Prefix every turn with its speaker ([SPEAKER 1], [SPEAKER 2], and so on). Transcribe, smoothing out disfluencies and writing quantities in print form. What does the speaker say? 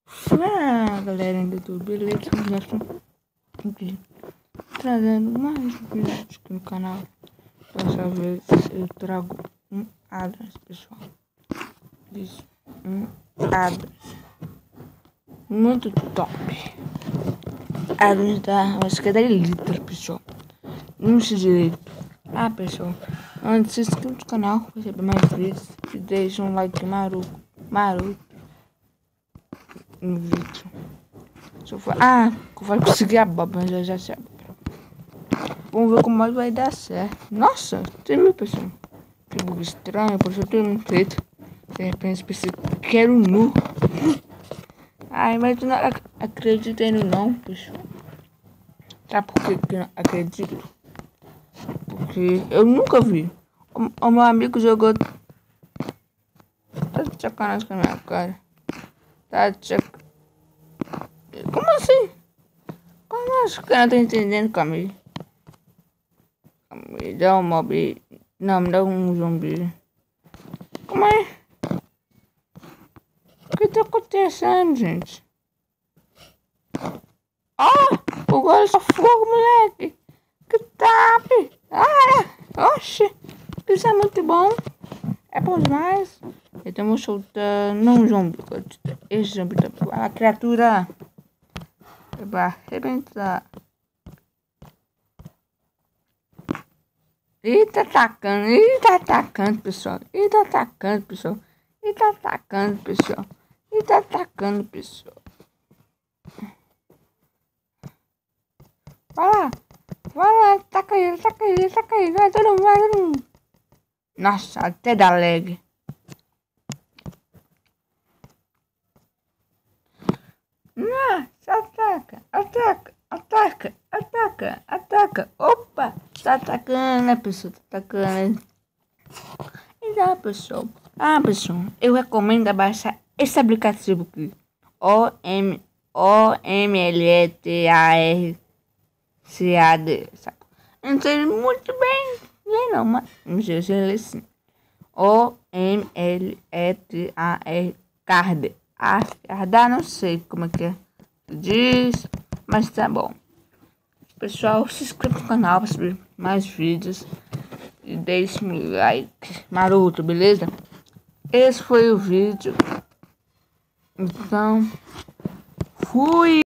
[SPEAKER 1] Fala galera do YouTube, beleza? Aqui, trazendo mais um vídeo aqui no canal. Dessa vez eu trago um Adams, pessoal. Isso, um Adams muito top. Adams da, acho que é da Elitra, pessoal. Não sei direito. Pessoal, antes de se inscrever no canal para receber mais vídeos, e deixa um like maroto no vídeo. Se eu for... eu vou conseguir a boba, mas já sei. Vamos ver como vai dar certo. Nossa, você viu, pessoal? Que bug estranho, por isso eu tenho um preto. De repente pensei que quero nu. Mas eu não acredito não, pessoal. Sabe por que eu não acredito? Porque eu nunca vi. O meu amigo jogou. Tá de sacanagem com a minha cara. Tá de sacanagem. Como assim? Como acho que eu não tô entendendo, Camille? Me dá um mob. Não, me dá um zumbi. Como é? O que tá acontecendo, gente? O gol é só fogo, moleque. Que top! Oxi! Isso é muito bom. É bom demais. Estamos soltando. Não um zumbi. Esse zumbi tá. A criatura. Vai arrebentar. E tá atacando, pessoal. E tá atacando, pessoal. Vai lá, ataca ele. Vai todo mundo. Nossa, até dá lag. Nossa, ataca. Opa, tá atacando, né, pessoal? Tá atacando. Então, pessoal. Pessoal, eu recomendo baixar esse aplicativo aqui. OMLETARCAD. Não sei muito bem, não, mas não sei se ele assim. OMLETARCAD. Não sei como é que é. Diz, mas tá bom. Pessoal, se inscreva no canal para saber mais vídeos. E deixe um like maroto, beleza? Esse foi o vídeo. Então, fui!